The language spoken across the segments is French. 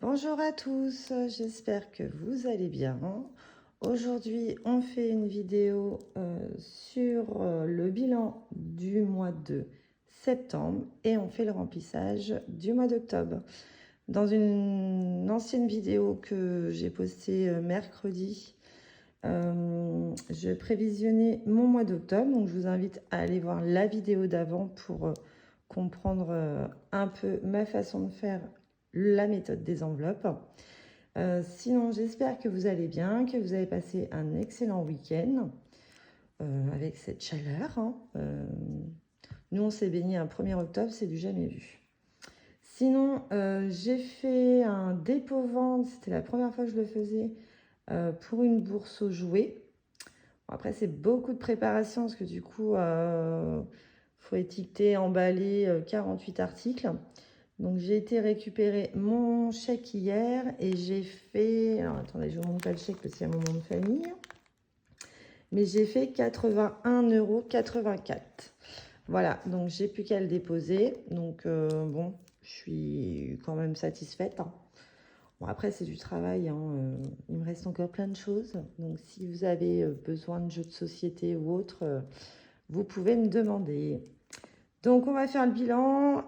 Bonjour à tous, j'espère que vous allez bien. Aujourd'hui, on fait une vidéo sur le bilan du mois de septembre et on fait le remplissage du mois d'octobre. Dans une ancienne vidéo que j'ai postée mercredi, je prévisionnais mon mois d'octobre, donc je vous invite à aller voir la vidéo d'avant pour comprendre un peu ma façon de faire la méthode des enveloppes. Sinon, j'espère que vous allez bien, que vous avez passé un excellent week-end avec cette chaleur. Nous, on s'est baigné un 1er octobre, c'est du jamais vu. Sinon, j'ai fait un dépôt-vente, c'était la première fois que je le faisais, pour une bourse aux jouets. Bon, après, c'est beaucoup de préparation parce que du coup, faut étiqueter, emballer 48 articles. Donc, j'ai été récupérer mon chèque hier et j'ai fait... Alors, attendez, je ne vous montre pas le chèque parce qu'il y a mon nom de famille. Mais j'ai fait 81,84 €. Voilà, donc j'ai plus qu'à le déposer. Donc, bon, je suis quand même satisfaite. Bon, après, c'est du travail. Il me reste encore plein de choses. Donc, si vous avez besoin de jeux de société ou autre, vous pouvez me demander. Donc, on va faire le bilan.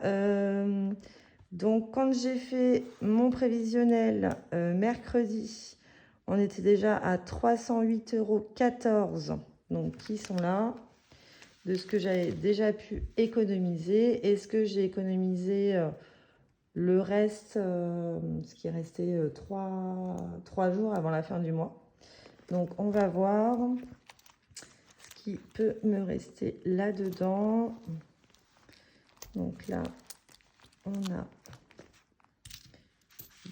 Donc, quand j'ai fait mon prévisionnel mercredi, on était déjà à 308,14 €. Donc, qui sont là, de ce que j'avais déjà pu économiser. Est-ce que j'ai économisé le reste, ce qui restait 3 jours avant la fin du mois. Donc, on va voir ce qui peut me rester là-dedans. Donc là, on a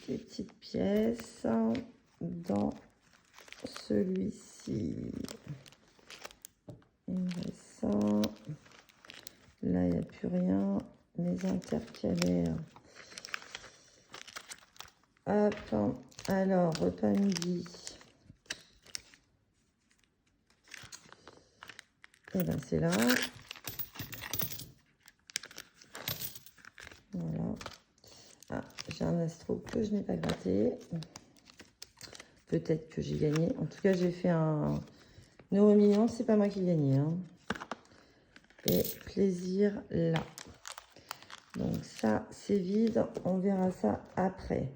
des petites pièces dans celui-ci. Il me reste ça. Là, il n'y a plus rien. Les intercalaires. Hop. Alors, repas midi. Et bien, c'est là. Voilà. Ah, j'ai un astro que je n'ai pas gratté. Peut-être que j'ai gagné. En tout cas, j'ai fait un euro-million. C'est pas moi qui ai gagné. Et plaisir là. Donc ça, c'est vide. On verra ça après.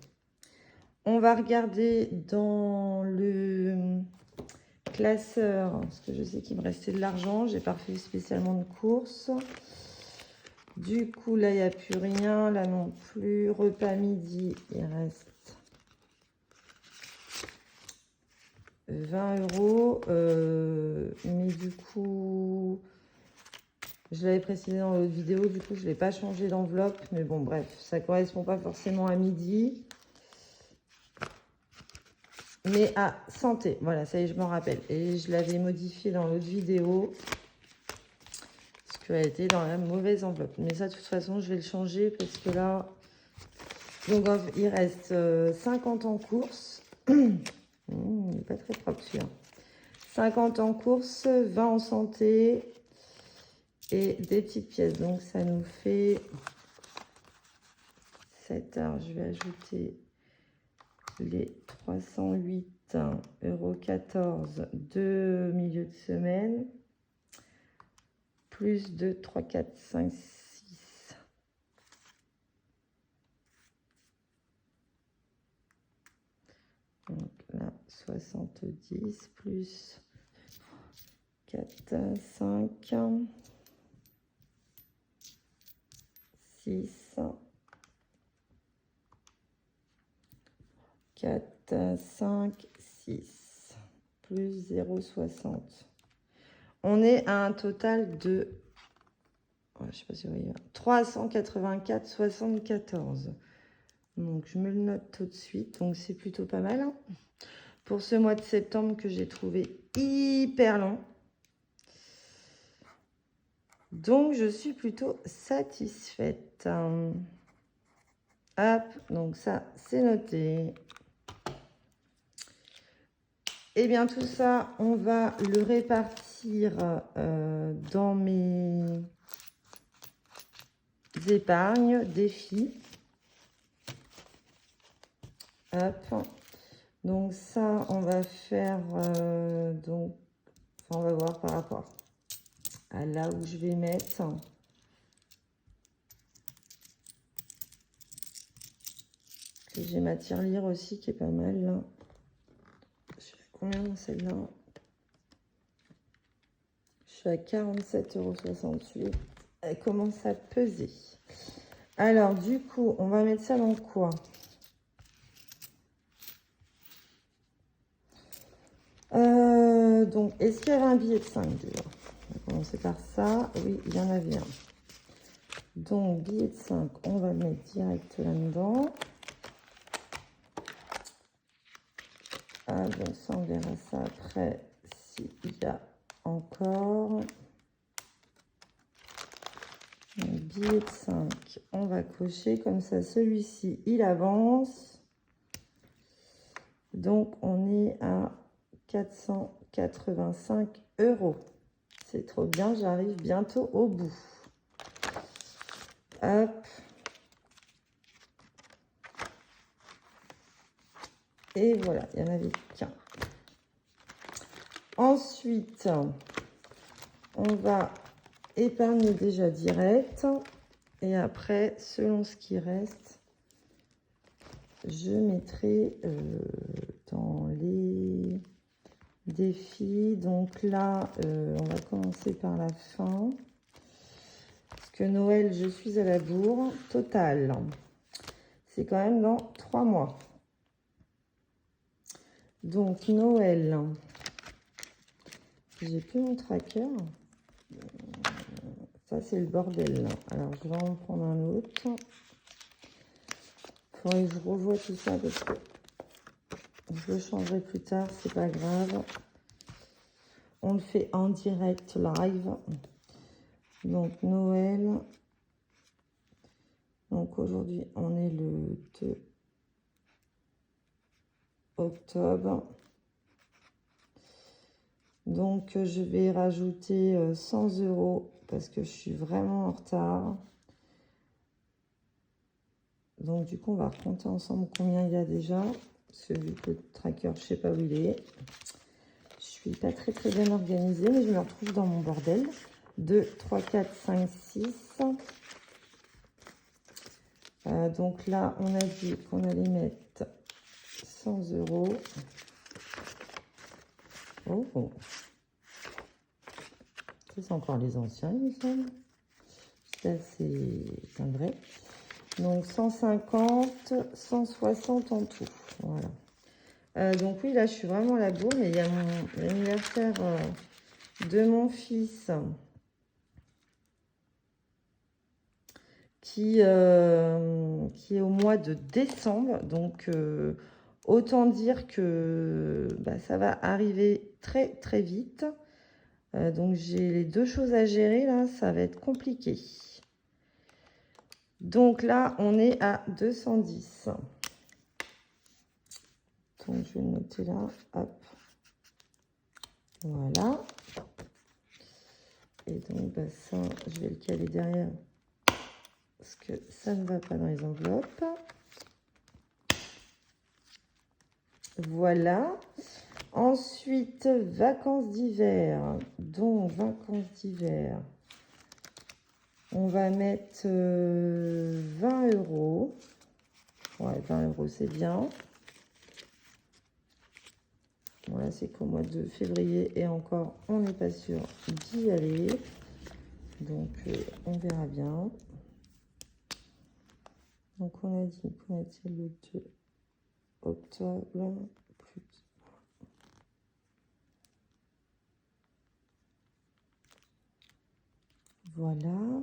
On va regarder dans le classeur, parce que je sais qu'il me restait de l'argent. J'ai pas fait spécialement de courses. Du coup, là, il n'y a plus rien. Là non plus. Repas midi, il reste 20 €. Mais du coup, je l'avais précisé dans l'autre vidéo. Du coup, je ne l'ai pas changé d'enveloppe. Mais bon, bref, ça ne correspond pas forcément à midi. Mais à santé. Voilà, ça y est, je m'en rappelle. Et je l'avais modifié dans l'autre vidéo. Parce qu'elle était dans la mauvaise enveloppe. Mais ça, de toute façon, je vais le changer. Parce que là... Donc, il reste 50 en course. Il n'est pas très propre, celui-là. 50 en course, 20 en santé. Et des petites pièces. Donc, ça nous fait 7 heures. Je vais ajouter les 308,14 € de milieu de semaine. Plus de 3, 4, 5, 6. Donc là, 70 plus 4, 5, 6, 4, 5, 6, plus 0,60. On est à un total de, je sais pas si vous voyez, 384,74. Donc, je me le note tout de suite. Donc, c'est plutôt pas mal. Pour ce mois de septembre que j'ai trouvé hyper long. Donc, je suis plutôt satisfaite. Hop, donc ça, c'est noté. Et bien, tout ça, on va le répartir dans mes épargnes, défis. Hop. Donc ça, on va faire, donc, enfin, on va voir par rapport à là où je vais mettre. J'ai ma tirelire aussi qui est pas mal là. Je suis à combien celle-là? Je suis à 47,68 €. Elle commence à peser. Alors du coup, on va mettre ça dans quoi? Donc, est-ce qu'il y avait un billet de 5 déjà? On va commencer par ça. Oui, il y en avait un. Donc, billet de 5, on va le mettre direct là-dedans. Ah, donc ça, on verra ça après s'il y a encore. Donc, billet de 5, on va cocher comme ça. Celui-ci, il avance. Donc, on est à 485 €. C'est trop bien, j'arrive bientôt au bout. Hop. Et voilà, il n'y en avait qu'un. Ensuite, on va épargner déjà direct. Et après, selon ce qui reste, je mettrai dans les défis. Donc là, on va commencer par la fin. Parce que Noël, je suis à la bourre totale. C'est quand même dans 3 mois. Donc Noël, j'ai plus mon tracker. Ça c'est le bordel là. Alors je vais en prendre un autre. Il faudrait que je revoie tout ça parce que je le changerai plus tard, c'est pas grave. On le fait en direct live. Donc Noël. Donc aujourd'hui on est le 2 octobre. Donc je vais rajouter 100 € parce que je suis vraiment en retard. Donc du coup on va compter ensemble combien il y a déjà. Parce que vu que le tracker je sais pas où il est. Je suis pas très bien organisée mais je me retrouve dans mon bordel. 2, 3, 4, 5, 6. Donc là on a dit qu'on allait mettre 100 €. Oh, oh. C'est encore les anciens, il me semble. Ça, c'est un vrai. Donc, 150, 160 en tout. Voilà. Donc, oui, là, je suis vraiment à la bourre. Mais il y a l'anniversaire de mon fils qui est au mois de décembre. Donc, autant dire que ça va arriver très vite. Donc j'ai les deux choses à gérer là, ça va être compliqué. Donc là, on est à 210. Donc je vais le noter là, hop. Voilà. Et donc ça, je vais le caler derrière parce que ça ne va pas dans les enveloppes. Voilà. Ensuite, vacances d'hiver. Donc vacances d'hiver. On va mettre 20 €. Ouais, 20 € c'est bien. Bon, là, c'est qu'au mois de février et encore, on n'est pas sûr d'y aller. Donc, on verra bien. Donc, on a dit qu'on était le 2 octobre. Voilà.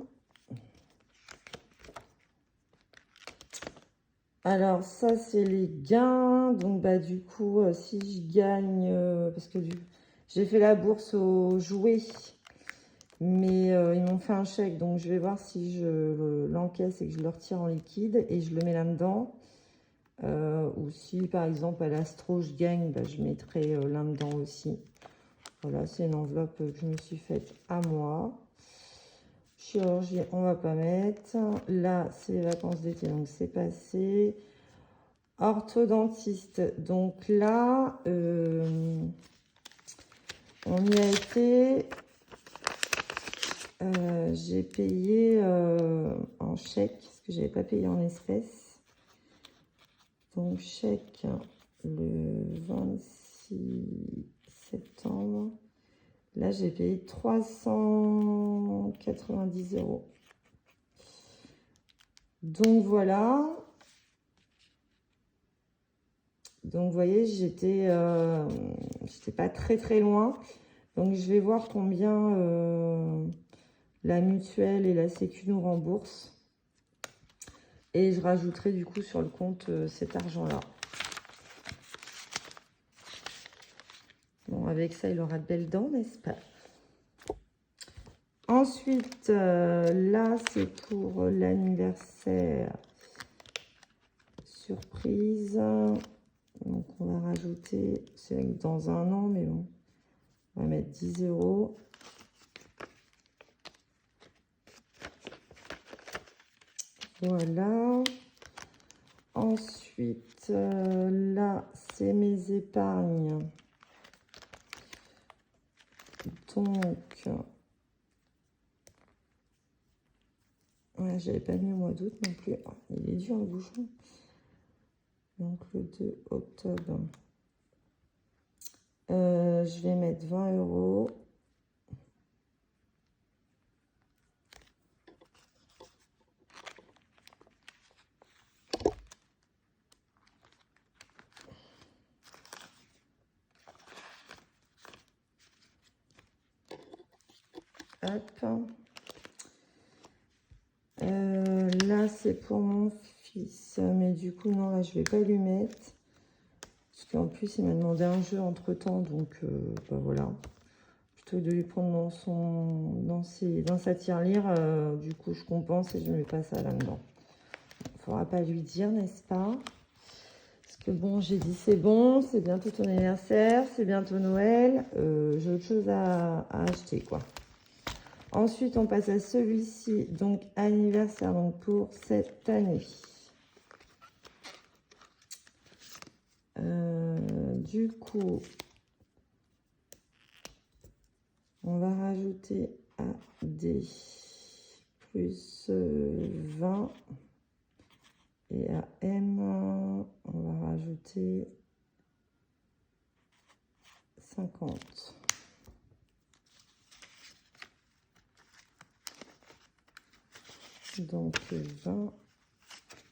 Alors, ça, c'est les gains. Donc, du coup, si je gagne, parce que j'ai fait la bourse aux jouets, mais ils m'ont fait un chèque. Donc, je vais voir si je l'encaisse et que je le retire en liquide et je le mets là-dedans. Ou si, par exemple, à l'astro, je gagne, je mettrai là-dedans aussi. Voilà, c'est une enveloppe que je me suis faite à moi. Chirurgie, on va pas mettre. Là, c'est les vacances d'été, donc c'est passé. orthodontiste. Donc là, on y a été. J'ai payé en chèque, parce que je n'avais pas payé en espèces. Donc chèque le 26 septembre. Là, j'ai payé 390 €. Donc voilà. Donc vous voyez, j'étais pas très loin. Donc je vais voir combien la mutuelle et la sécu nous remboursent. Et je rajouterai du coup sur le compte cet argent-là. Bon, avec ça, il aura de belles dents, n'est-ce pas? Ensuite, là, c'est pour l'anniversaire surprise. Donc, on va rajouter, c'est dans un an, mais bon, on va mettre 10 €. Voilà. Ensuite, là, c'est mes épargnes. Donc, ouais, j'avais pas mis au mois d'août non plus. Oh, il est dur le bouchon. Donc, le 2 octobre. Je vais mettre 20 €. Hop. Là, c'est pour mon fils. Mais du coup, non, là, je vais pas lui mettre. Parce qu'en plus, il m'a demandé un jeu entre-temps. Donc, bah, voilà. Plutôt que de lui prendre dans sa tirelire, du coup, je compense et je ne mets pas ça là-dedans. Il ne faudra pas lui dire, n'est-ce pas? Parce que bon, j'ai dit c'est bon, c'est bientôt ton anniversaire, c'est bientôt Noël. J'ai autre chose à acheter, quoi. Ensuite, on passe à celui-ci, donc anniversaire, donc pour cette année. Du coup, on va rajouter AD plus 20 et à M, on va rajouter 50. Donc 20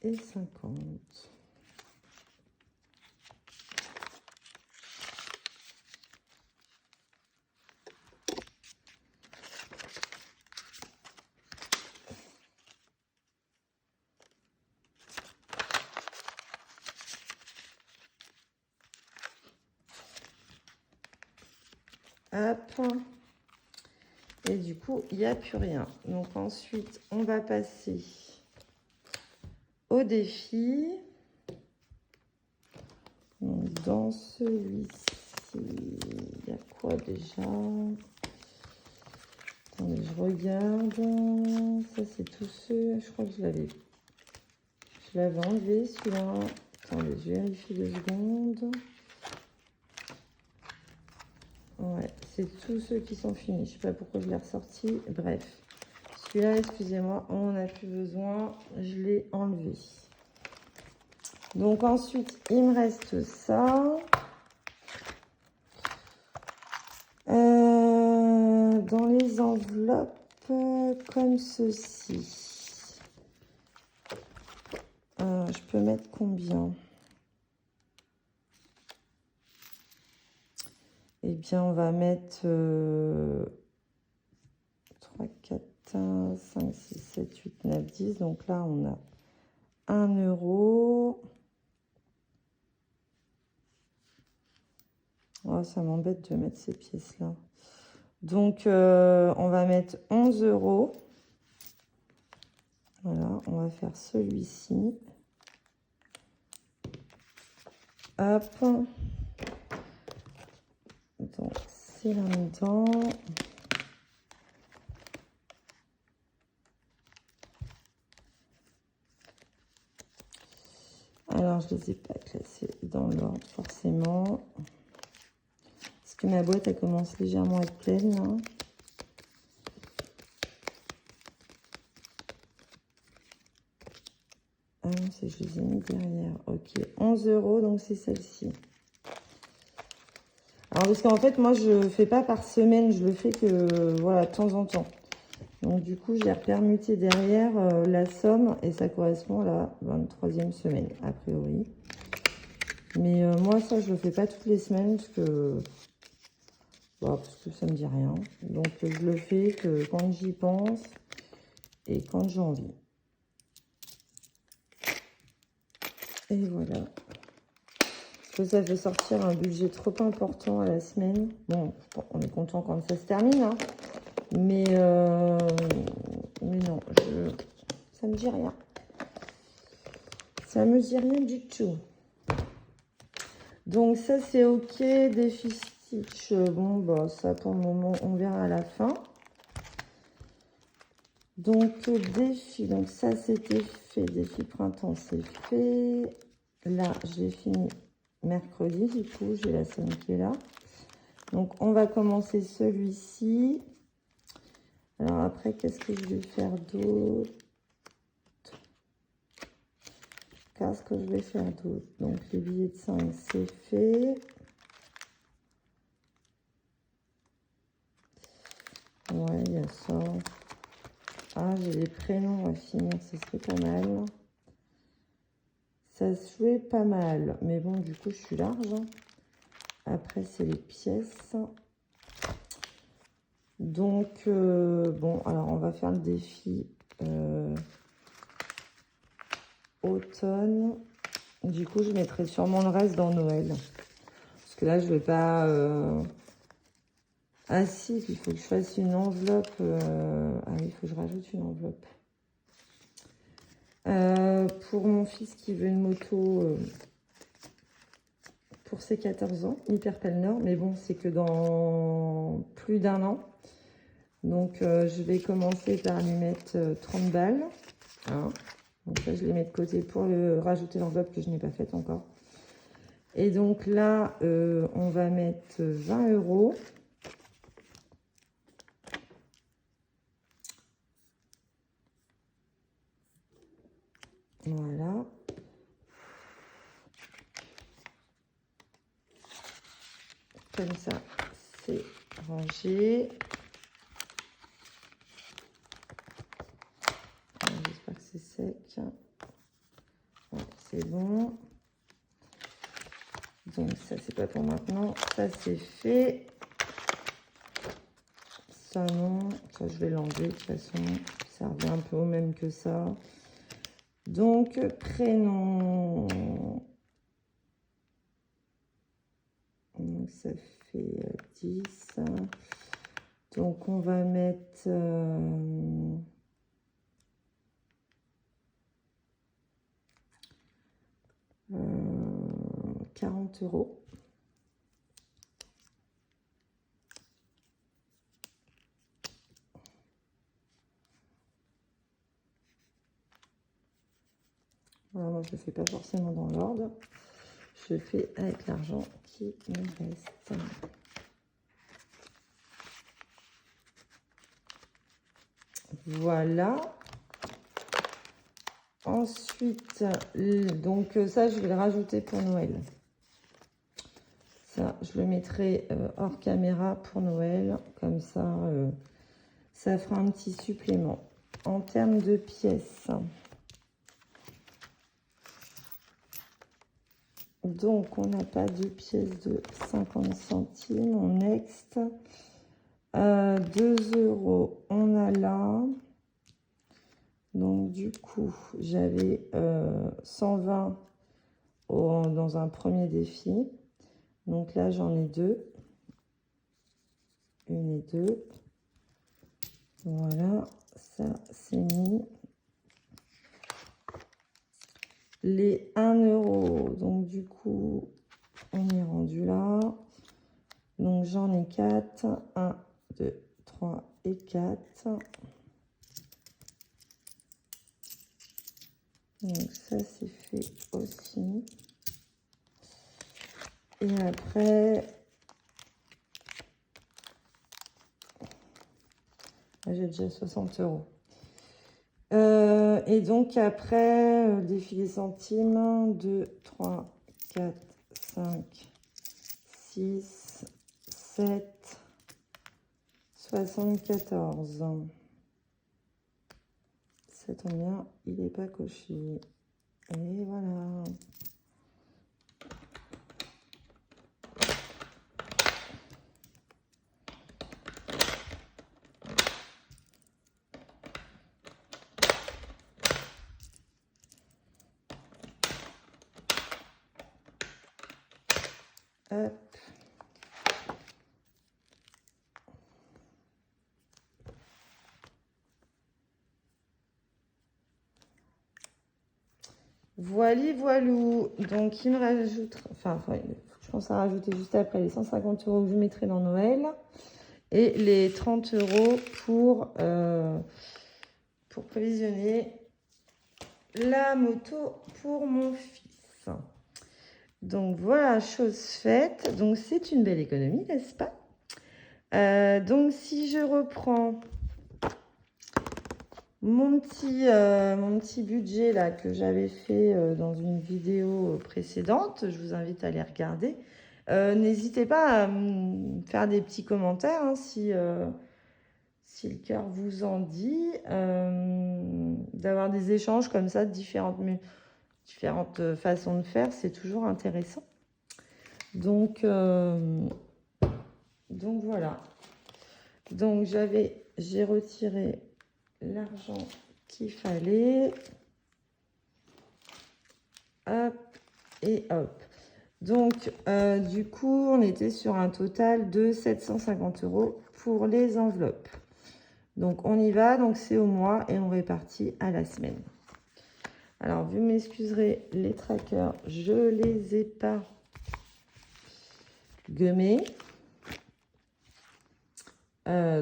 et 50. Hop. Et du coup, il n'y a plus rien. Donc ensuite, on va passer au défi. Donc, dans celui-ci, il y a quoi déjà? Attendez, je regarde. Ça, c'est tous ceux. Je crois que je l'avais enlevé celui-là. Attendez, je vérifie 2 secondes. Ouais, c'est tous ceux qui sont finis. Je sais pas pourquoi je l'ai ressorti. Bref, celui-là, excusez-moi, on n'en a plus besoin. Je l'ai enlevé. Donc ensuite, il me reste ça. Dans les enveloppes comme ceci. Je peux mettre combien? Eh bien, on va mettre 3, 4, 5, 6, 7, 8, 9, 10. Donc là, on a 1 €. Oh, ça m'embête de mettre ces pièces-là. Donc, on va mettre 11 €. Voilà, on va faire celui-ci. Hop. Donc, c'est là-dedans. Alors, je les ai pas classés dans l'ordre forcément. Parce que ma boîte, elle commence légèrement à être pleine, là. Ah non, c'est je les ai mis derrière. Ok, 11 €, donc c'est celle-ci. Alors, parce qu'en fait, moi, je fais pas par semaine, je le fais que, voilà, de temps en temps. Donc, du coup, j'ai repermuté derrière la somme et ça correspond à la 23e semaine, a priori. Mais moi, ça, je le fais pas toutes les semaines parce que ça me dit rien. Donc, je le fais que quand j'y pense et quand j'ai envie. Et voilà. Parce que ça fait sortir un budget trop important à la semaine. Bon, on est content quand ça se termine, hein. Mais non, ça me dit rien. Ça me dit rien du tout. Donc ça c'est ok. Défi Stitch, bon bah ça pour le moment on verra à la fin. Donc défi, donc ça c'était fait. Défi printemps c'est fait. Là j'ai fini mercredi, du coup j'ai la somme qui est là. Donc on va commencer celui-ci. Alors après qu'est-ce que je vais faire d'autre? Qu'est-ce que je vais faire d'autre? Donc les billets de 5 c'est fait. Ouais, il y a ça. Ah, j'ai les prénoms à finir, ce serait pas mal. Ça serait pas mal. Mais bon, du coup, je suis large. Après, c'est les pièces. Donc, bon, alors on va faire le défi automne. Du coup, je mettrai sûrement le reste dans Noël. Parce que là, je vais pas... Ah si, il faut que je fasse une enveloppe. Ah oui, il faut que je rajoute une enveloppe. Pour mon fils qui veut une moto pour ses 14 ans, Hyperpelner, mais bon, c'est que dans plus d'1 an. Donc, je vais commencer par lui mettre 30 balles. Hein. Donc là, je les mets de côté pour rajouter l'enveloppe que je n'ai pas faite encore. Et donc là, on va mettre 20 €. Voilà. Comme ça, c'est rangé. J'espère que c'est sec. Ouais, c'est bon. Donc ça, c'est pas pour maintenant. Ça, c'est fait. Ça, non. Ça, je vais l'enlever de toute façon. Ça revient un peu au même que ça. Donc, prénom. Donc, ça fait 10. Donc, on va mettre... 40 €. Voilà, moi, je ne le fais pas forcément dans l'ordre. Je le fais avec l'argent qui me reste. Voilà. Ensuite, donc ça, je vais le rajouter pour Noël. Ça, je le mettrai hors caméra pour Noël. Comme ça, ça fera un petit supplément. En termes de pièces, donc on n'a pas de pièces de 50 centimes. On next. 2 €, on a là. Donc du coup, j'avais 120 dans un premier défi. Donc là, j'en ai 2. Une et 2. Voilà, ça c'est mis. Les 1 €, donc du coup, on est rendu là. Donc j'en ai 4. 1, 2, 3 et 4. Donc ça c'est fait aussi. Et après, j'ai déjà 60 €. Et donc après, des filets centimes, 1, 2, 3, 4, 5, 6, 7, 74. Ça tombe bien, il n'est pas coché. Et voilà. Hop. Voili, voilou. Donc, il me rajoute... Enfin, je pense à rajouter juste après les 150 € que je mettrai dans Noël. Et les 30 € pour provisionner la moto pour mon fils. Donc, voilà, chose faite. Donc, c'est une belle économie, n'est-ce pas? Donc, si je reprends mon petit budget là que j'avais fait dans une vidéo précédente, je vous invite à les regarder. N'hésitez pas à me faire des petits commentaires hein, si le cœur vous en dit, d'avoir des échanges comme ça de différentes façons de faire, c'est toujours intéressant. Donc voilà. Donc j'ai retiré l'argent qu'il fallait. Hop et hop. Donc, du coup, on était sur un total de 750 € pour les enveloppes. Donc, on y va. Donc, c'est au mois et on répartit à la semaine. Alors, vous m'excuserez, les trackers, je les ai pas gommés.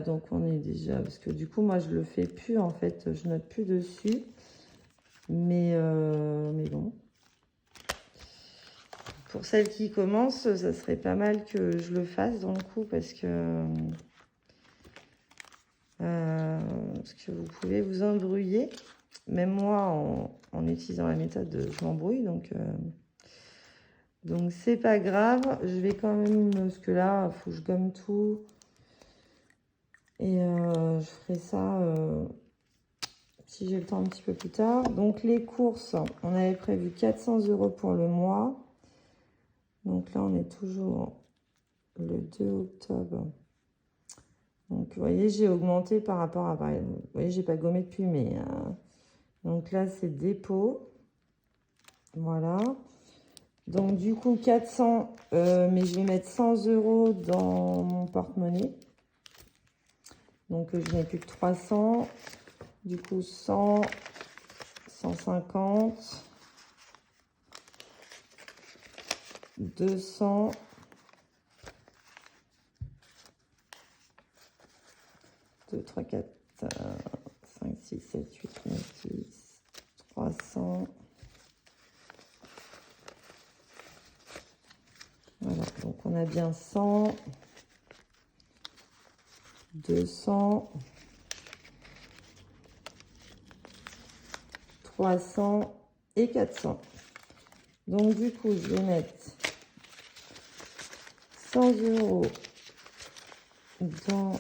Donc, on est déjà... Parce que du coup, moi, je le fais plus, en fait. Je note plus dessus. Mais bon. Pour celles qui commencent, ça serait pas mal que je le fasse dans le coup parce que vous pouvez vous embrouiller. Même moi, en utilisant la méthode, je m'embrouille. Donc c'est pas grave. Je vais quand même, parce que là, il faut que je gomme tout. Et je ferai ça si j'ai le temps un petit peu plus tard. Donc les courses, on avait prévu 400 € pour le mois. Donc là, on est toujours le 2 octobre. Donc, vous voyez, j'ai augmenté par rapport à... Vous voyez, j'ai pas gommé depuis, mais... donc là, c'est dépôt. Voilà. Donc, du coup, 400, mais je vais mettre 100 € dans mon porte-monnaie. Donc, je n'ai plus que 300. Du coup, 100, 150, 200... 2, 3, 4, 5, 6, 7, 8, 9, 10, 300. Voilà, donc on a bien 100, 200, 300 et 400. Donc du coup, je vais mettre 100 € dans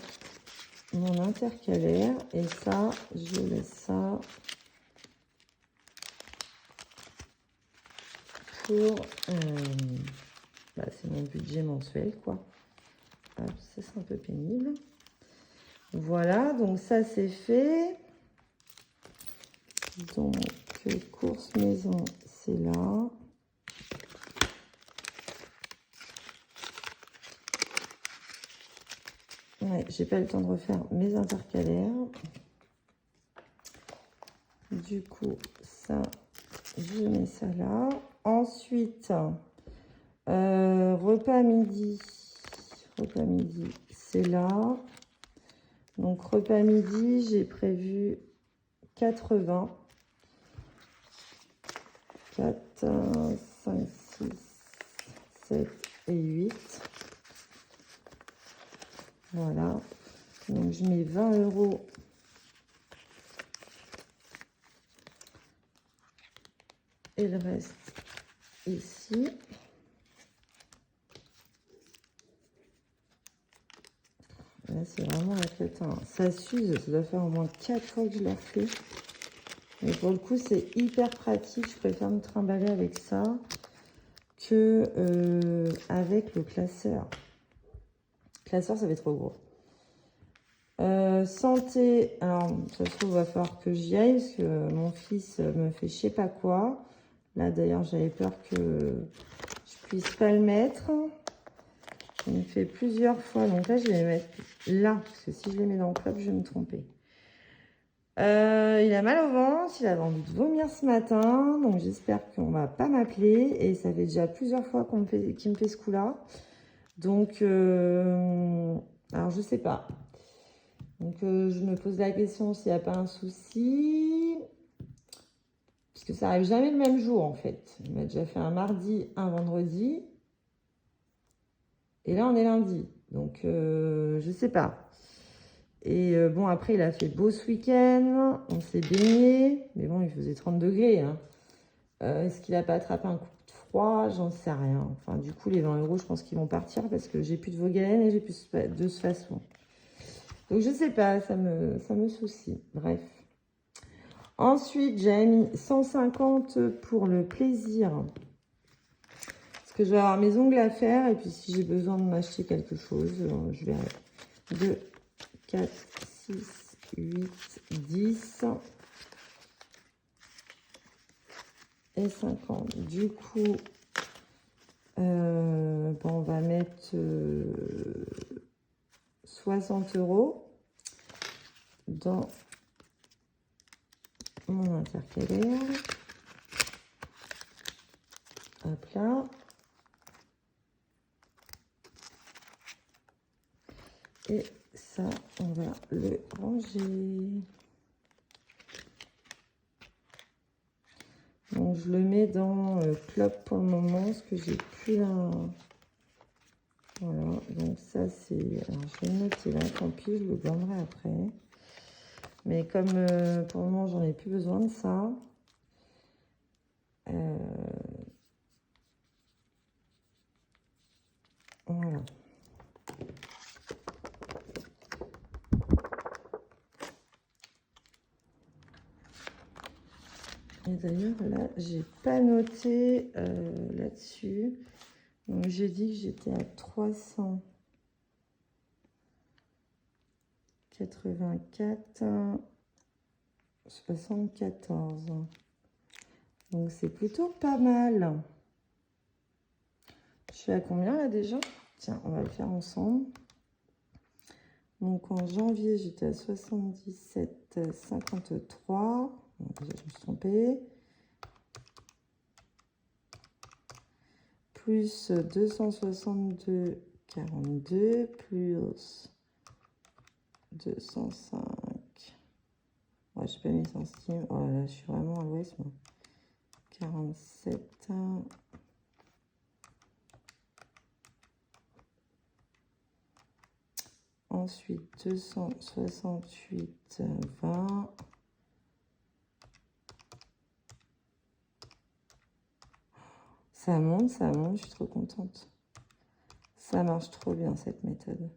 mon intercalaire et ça, je laisse ça pour... c'est mon budget mensuel, quoi. Hop, ça, c'est un peu pénible. Voilà, donc ça, c'est fait. Donc, course maison, c'est là. Ouais, j'ai pas le temps de refaire mes intercalaires. Du coup, ça, je mets ça là. Ensuite, repas midi. Repas midi, c'est là. Donc, repas midi, j'ai prévu 80. 4, 5, 6, 7 et 8. Voilà. Donc, je mets 20 € et le reste ici. Là, c'est vraiment la fête. Hein. Ça s'use, ça doit faire au moins 4 fois que je l'ai refait. Mais pour le coup, c'est hyper pratique. Je préfère me trimballer avec ça que avec le classeur. Le classeur, ça fait trop gros. Santé, alors ça se trouve, il va falloir que j'y aille parce que mon fils me fait je sais pas quoi. Là, d'ailleurs, j'avais peur que je puisse pas le mettre. Il me fait plusieurs fois. Donc là, je vais les mettre là. Parce que si je les mets dans le club, je vais me tromper. Il a mal au ventre. Il avait envie de vomir ce matin. Donc j'espère qu'on va pas m'appeler. Et ça fait déjà plusieurs fois qu'il me fait ce coup-là. Donc, alors je sais pas. Donc je me pose la question s'il n'y a pas un souci. Parce que ça arrive jamais le même jour en fait. Il m'a déjà fait un mardi, un vendredi. Et là, on est lundi. Donc, je sais pas. Et bon, après, il a fait beau ce week-end. On s'est baigné. Mais bon, il faisait 30 degrés. Hein. Est-ce qu'il n'a pas attrapé un coup de froid? J'en sais rien. Enfin, du coup, les 20 €, je pense qu'ils vont partir parce que j'ai plus de Vaugalène et j'ai plus de toute façon. Donc, je sais pas. Ça me soucie. Bref. Ensuite, j'ai mis 150 pour le plaisir. Parce que je vais avoir mes ongles à faire. Et puis, si j'ai besoin de m'acheter quelque chose, je verrai. 2, 4, 6, 8, 10 et 50. Du coup, bon, on va mettre 60 € dans mon intercalaire. Hop là. Et ça, on va le ranger. Donc, je le mets dans club pour le moment, parce que j'ai plus un... Voilà, donc ça, c'est... Alors, je vais le noter là, tant pis, je le garderai après. Mais comme pour le moment, j'en ai plus besoin de ça. Voilà. Et d'ailleurs, là, j'ai pas noté là-dessus. Donc, j'ai dit que j'étais à 384, 74. Donc, c'est plutôt pas mal. Je suis à combien là déjà? Tiens, on va le faire ensemble. Donc, en janvier, j'étais à 77,53. Donc, déjà, je me suis trompée. Plus 262,42 plus 205. Ouais, je n'ai pas mis centimes. Oh là là, je suis vraiment à l'ouest, moi. 47. Ensuite, 268,20. Ça monte, je suis trop contente. Ça marche trop bien, cette méthode.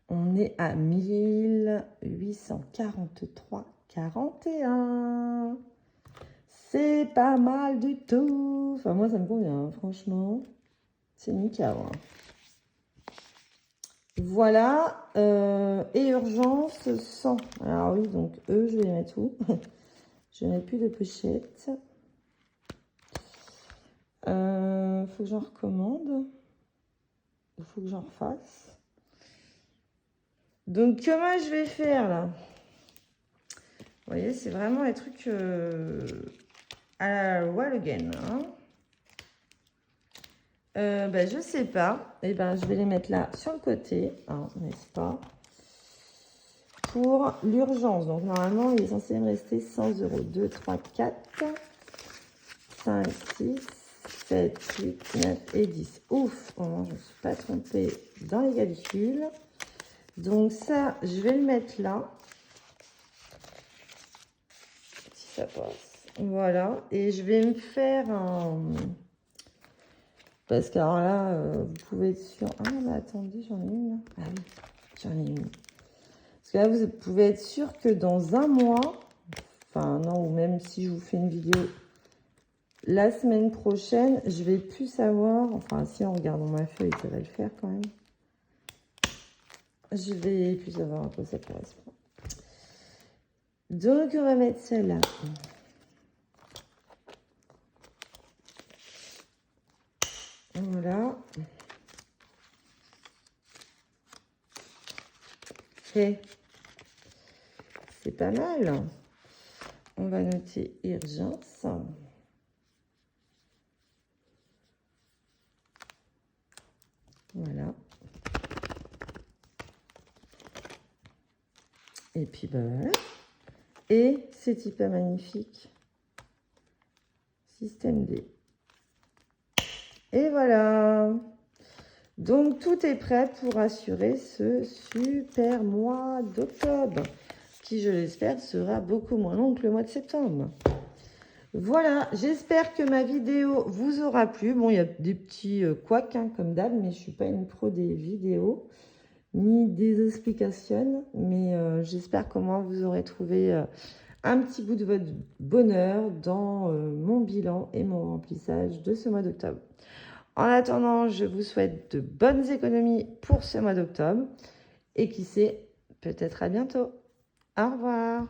On est à 1843,41. C'est pas mal du tout. Enfin, moi, ça me convient, hein, franchement. C'est nickel. Hein. Voilà. Et urgence 100. Alors oui, donc eux, je vais les mettre où? Je n'ai plus de pochette. Faut que j'en recommande. Il faut que j'en refasse. Donc, comment je vais faire, là? Vous voyez, c'est vraiment les trucs à la Wall again. Hein. Je sais pas. Et je vais les mettre là sur le côté, hein, n'est-ce pas? Pour l'urgence. Donc, normalement, il est censé me rester 100 €. 2, 3, 4, 5, 6, 7, 8, 9 et 10. Ouf, je ne me suis pas trompée dans les calculs. Donc, ça, je vais le mettre là. Si ça passe. Voilà. Et je vais me faire un... Parce que alors là, vous pouvez être sûr... Ah, mais attendez, j'en ai une. Ah oui, j'en ai une. Parce que là, vous pouvez être sûr que dans un mois, enfin non, ou même si je vous fais une vidéo la semaine prochaine, je vais plus savoir, enfin si en regardant ma feuille, ça va le faire quand même. Je vais plus savoir à quoi ça correspond. Donc on va mettre celle-là. Voilà. Et c'est pas mal. On va noter urgence. Voilà. Et puis voilà. Et c'est hyper magnifique. Système D. Et voilà. Donc tout est prêt pour assurer ce super mois d'octobre, qui je l'espère sera beaucoup moins long que le mois de septembre. Voilà, j'espère que ma vidéo vous aura plu. Bon, il y a des petits couacs hein, comme d'hab, mais je ne suis pas une pro des vidéos, ni des explications. Mais j'espère comment vous aurez trouvé un petit bout de votre bonheur dans mon bilan et mon remplissage de ce mois d'octobre. En attendant, je vous souhaite de bonnes économies pour ce mois d'octobre. Et qui sait, peut-être à bientôt. Au revoir.